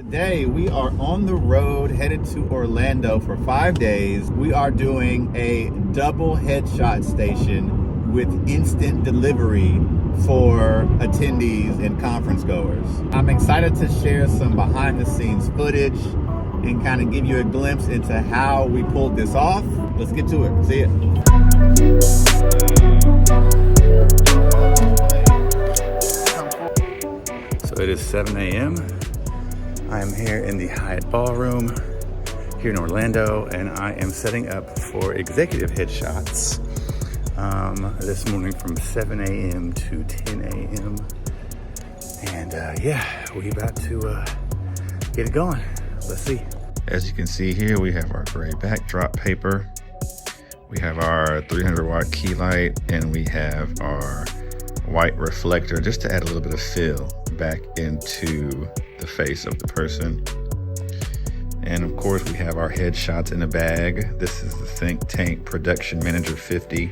Today we are on the road headed to Orlando for 5 days. We are doing a double headshot station with instant delivery for attendees and conference goers. I'm excited to share some behind the scenes footage and kind of give you a glimpse into how we pulled this off. Let's get to it. See ya. So it is 7 a.m. I am here in the Hyatt Ballroom here in Orlando, and I am setting up for executive headshots this morning from 7 a.m. to 10 a.m. And yeah, we about to get it going. Let's see. As you can see here, we have our gray backdrop paper. We have our 300 watt key light, and we have our white reflector just to add a little bit of fill back into the face of the person. And of course, we have our headshots in a bag. This is the Think Tank Production Manager 50.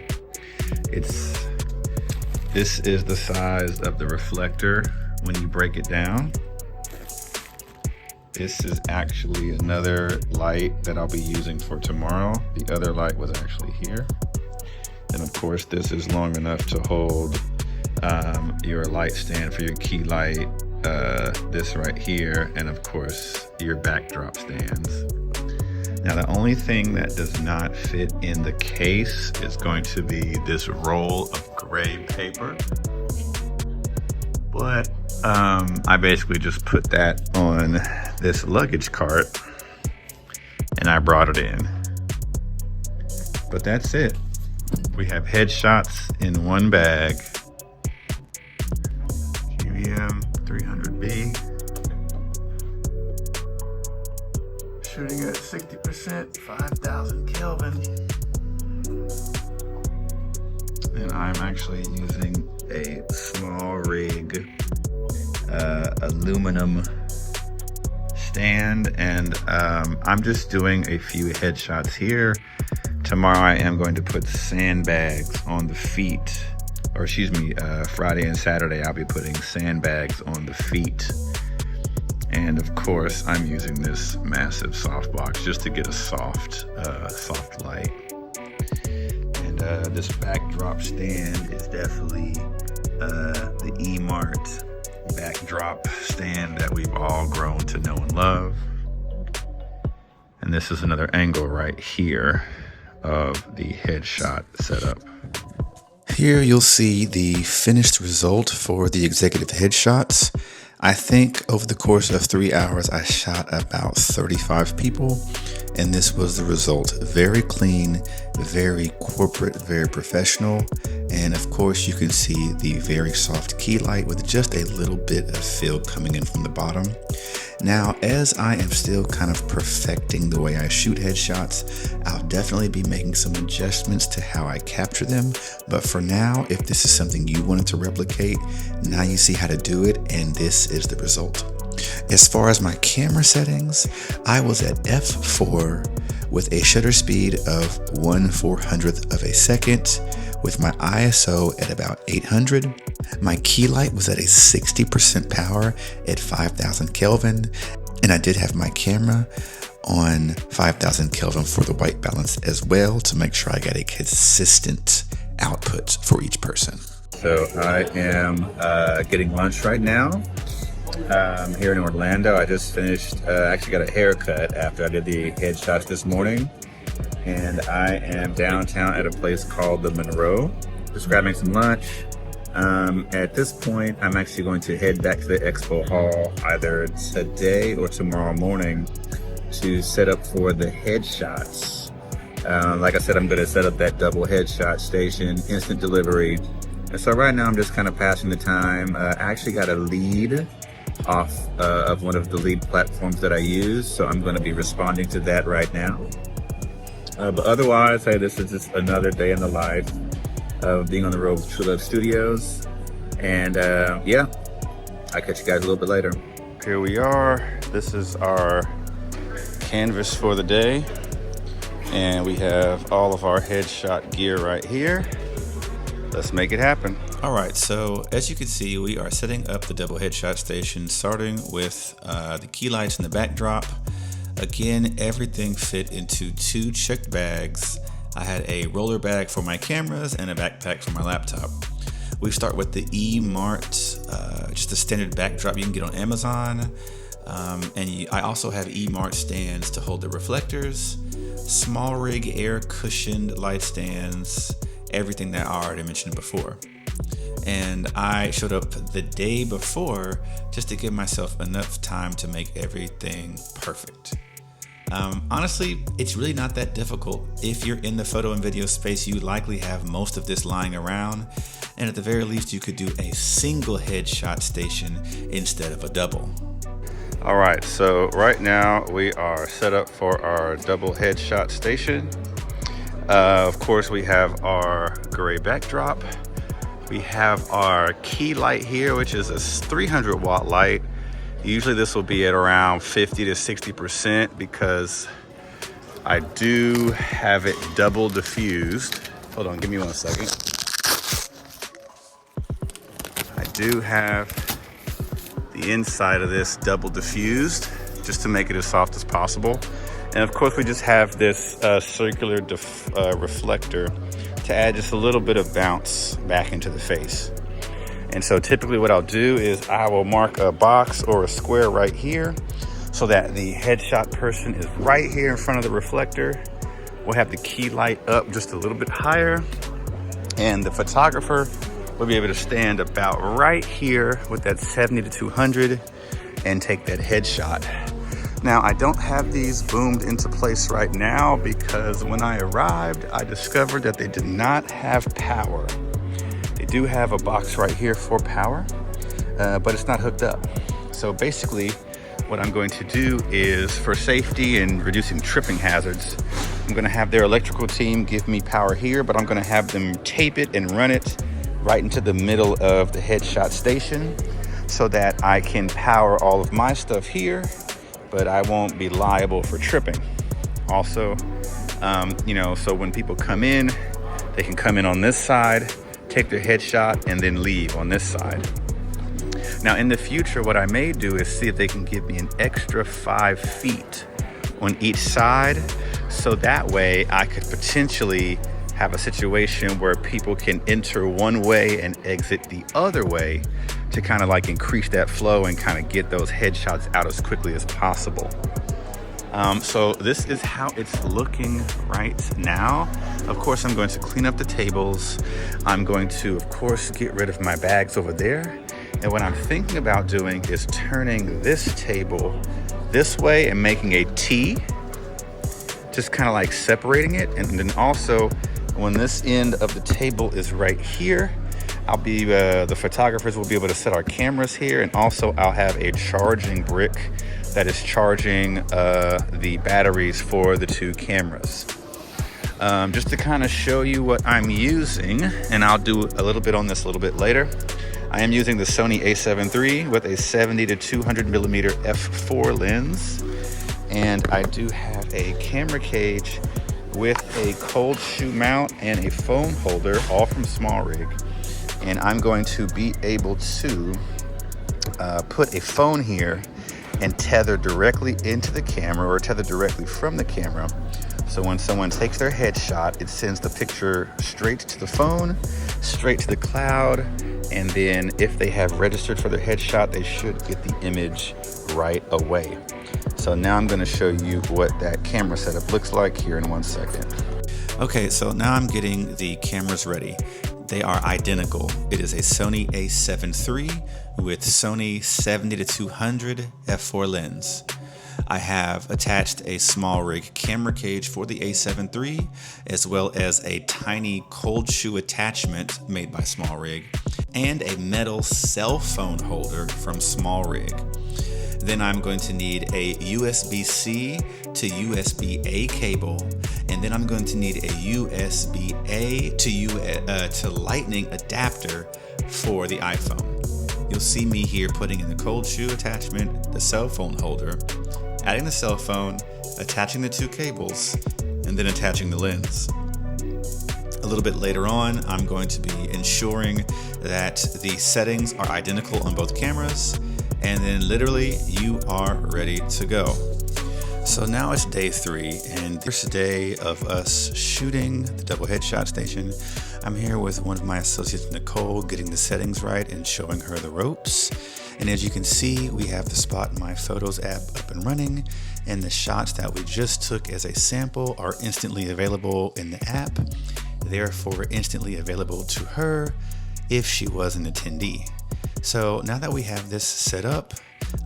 This is the size of the reflector when you break it down. This is actually another light that I'll be using for tomorrow. The other light was actually here. And of course, this is long enough to hold your light stand for your key light, this right here, and of course your backdrop stands. Now the only thing that does not fit in the case is going to be this roll of gray paper, but I basically just put that on this luggage cart and I brought it in. But that's it. We have headshots in one bag. 300B, shooting at 60%, 5,000 Kelvin. And I'm actually using a small rig, aluminum stand, and I'm just doing a few headshots here. Tomorrow I am going to put sandbags on the feet. Or excuse me, Friday and Saturday I'll be putting sandbags on the feet. And of course I'm using this massive softbox just to get a soft light. And this backdrop stand is definitely the E-Mart backdrop stand that we've all grown to know and love. And this is another angle right here of the headshot setup. Here you'll see the finished result for the executive headshots. I think over the course of 3 hours, I shot about 35 people, and this was the result. Very clean, very corporate, very professional. And of course, you can see the very soft key light with just a little bit of fill coming in from the bottom. Now, as I am still kind of perfecting the way I shoot headshots, I'll definitely be making some adjustments to how I capture them. But for now, if this is something you wanted to replicate, now you see how to do it, and this is the result. As far as my camera settings, I was at f4 with a shutter speed of 1/400th of a second, with my ISO at about 800. My key light was at a 60% power at 5,000 Kelvin, and I did have my camera on 5,000 Kelvin for the white balance as well to make sure I got a consistent output for each person. So I am getting lunch right now here in Orlando. I just finished, actually got a haircut after I did the headshots this morning. And I am downtown at a place called the Monroe, just grabbing some lunch. At this point, I'm actually going to head back to the expo hall either today or tomorrow morning to set up for the headshots. Like I said, I'm going to set up that double headshot station, instant delivery. And so right now I'm just kind of passing the time. I actually got a lead off of one of the lead platforms that I use, so I'm going to be responding to that right now. But otherwise, hey, this is just another day in the life of being on the road with True Love Studios. And yeah, I'll catch you guys a little bit later. Here we are. This is our canvas for the day. And we have all of our headshot gear right here. Let's make it happen. All right, so as you can see, we are setting up the double headshot station, starting with the key lights in the backdrop. Again, everything fit into 2 checked bags. I had a roller bag for my cameras and a backpack for my laptop. We start with the E-Mart, just a standard backdrop you can get on Amazon. I also have E-Mart stands to hold the reflectors, small rig air cushioned light stands, everything that I already mentioned before. And I showed up the day before just to give myself enough time to make everything perfect. Honestly, it's really not that difficult. If you're in the photo and video space, you likely have most of this lying around, and at the very least, you could do a single headshot station instead of a double. All right, so right now we are set up for our double headshot station. Of course, we have our gray backdrop. We have our key light here, which is a 300 watt light. Usually this will be at around 50 to 60% because I do have it double diffused. Hold on, give me 1 second. I do have the inside of this double diffused just to make it as soft as possible. And of course we just have this circular reflector to add just a little bit of bounce back into the face. And so typically what I'll do is I will mark a box or a square right here so that the headshot person is right here in front of the reflector. We'll have the key light up just a little bit higher, and the photographer will be able to stand about right here with that 70 to 200 and take that headshot. Now, I don't have these boomed into place right now because when I arrived, I discovered that they did not have power. They do have a box right here for power, but it's not hooked up. So basically, what I'm going to do is, for safety and reducing tripping hazards, I'm gonna have their electrical team give me power here, but I'm gonna have them tape it and run it right into the middle of the headshot station so that I can power all of my stuff here, but I won't be liable for tripping. Also, so when people come in, they can come in on this side, take their headshot, and then leave on this side. Now in the future, what I may do is see if they can give me an extra 5 feet on each side, so that way I could potentially have a situation where people can enter one way and exit the other way to kind of like increase that flow and kind of get those headshots out as quickly as possible. So this is how it's looking right now. Of course, I'm going to clean up the tables. I'm going to, of course, get rid of my bags over there. And what I'm thinking about doing is turning this table this way and making a T, just kind of like separating it. And then also, when this end of the table is right here, the photographers will be able to set our cameras here, and also I'll have a charging brick that is charging the batteries for the 2 cameras. Just to kind of show you what I'm using, and I'll do a little bit on this a little bit later. I am using the Sony a7 III with a 70 to 200 millimeter f4 lens, and I do have a camera cage with a cold shoe mount and a phone holder, all from SmallRig. And I'm going to be able to put a phone here and tether directly into the camera, or tether directly from the camera. So when someone takes their headshot, it sends the picture straight to the phone, straight to the cloud, and then if they have registered for their headshot, they should get the image right away. So now I'm gonna show you what that camera setup looks like here in 1 second. Okay, so now I'm getting the cameras ready. They are identical. It is a Sony a7 III with Sony 70 to 200 f4 lens. I have attached a SmallRig camera cage for the a7 III, as well as a tiny cold shoe attachment made by SmallRig, and a metal cell phone holder from SmallRig. Then I'm going to need a USB-C to USB-A cable, and then I'm going to need a USB-A to Lightning adapter for the iPhone. You'll see me here putting in the cold shoe attachment, the cell phone holder, adding the cell phone, attaching the 2 cables, and then attaching the lens. A little bit later on, I'm going to be ensuring that the settings are identical on both cameras, and then literally you are ready to go. So now it's day 3 and first day of us shooting the double headshot station. I'm here with one of my associates, Nicole, getting the settings right and showing her the ropes. And as you can see, we have the SpotMyPhotos app up and running, and the shots that we just took as a sample are instantly available in the app, therefore instantly available to her if she was an attendee. So now that we have this set up,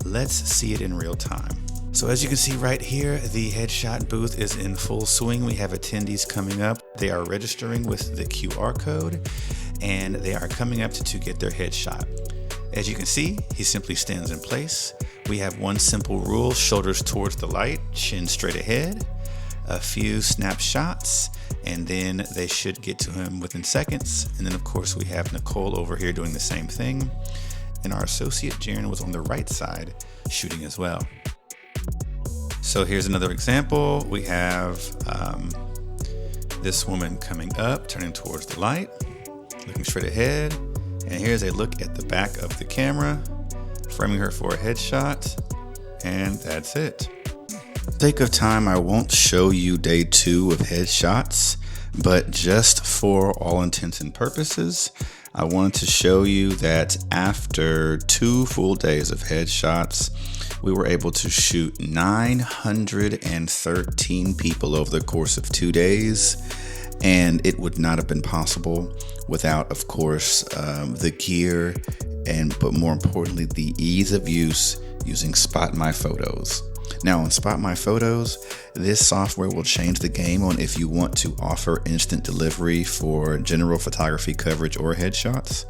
let's see it in real time. So as you can see right here, the headshot booth is in full swing. We have attendees coming up. They are registering with the QR code and they are coming up to get their headshot. As you can see, he simply stands in place. We have one simple rule: shoulders towards the light, chin straight ahead, a few snapshots, and then they should get to him within seconds. And then of course we have Nicole over here doing the same thing. And our associate Jaren was on the right side shooting as well. So here's another example. We have this woman coming up, turning towards the light, looking straight ahead. And here's a look at the back of the camera, framing her for a headshot. And that's it. For the sake of time, I won't show you day 2 of headshots, but just for all intents and purposes, I wanted to show you that after 2 full days of headshots, we were able to shoot 913 people over the course of 2 days. And it would not have been possible without, of course, the gear but more importantly, the ease of use using SpotMyPhotos. Now on SpotMyPhotos, this software will change the game on if you want to offer instant delivery for general photography coverage or headshots.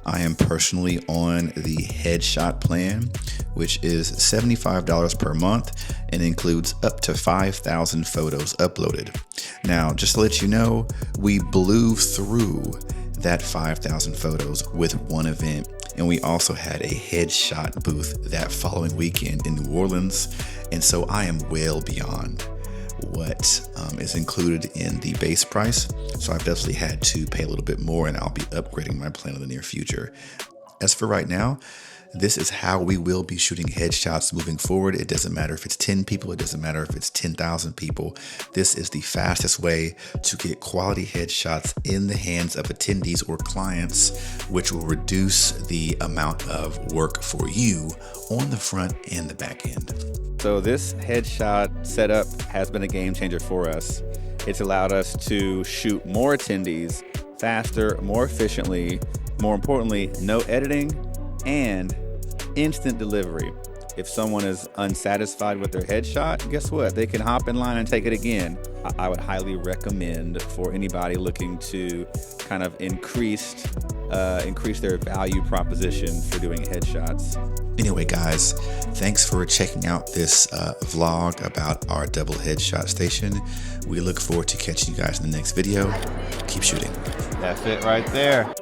I am personally on the headshot plan, which is $75 per month and includes up to 5,000 photos uploaded. Now, just to let you know, we blew through that 5,000 photos with one event, and we also had a headshot booth that following weekend in New Orleans, and so I am well beyond what is included in the base price. So I've definitely had to pay a little bit more, and I'll be upgrading my plan in the near future. As for right now, this is how we will be shooting headshots moving forward. It doesn't matter if it's 10 people, it doesn't matter if it's 10,000 people. This is the fastest way to get quality headshots in the hands of attendees or clients, which will reduce the amount of work for you on the front and the back end. So this headshot setup has been a game changer for us. It's allowed us to shoot more attendees faster, more efficiently, more importantly, no editing and instant delivery. If someone is unsatisfied with their headshot, guess what? They can hop in line and take it again. I would highly recommend for anybody looking to kind of increase their value proposition for doing headshots. Anyway, guys, thanks for checking out this vlog about our double headshot station. We look forward to catching you guys in the next video. Keep shooting. That's it right there.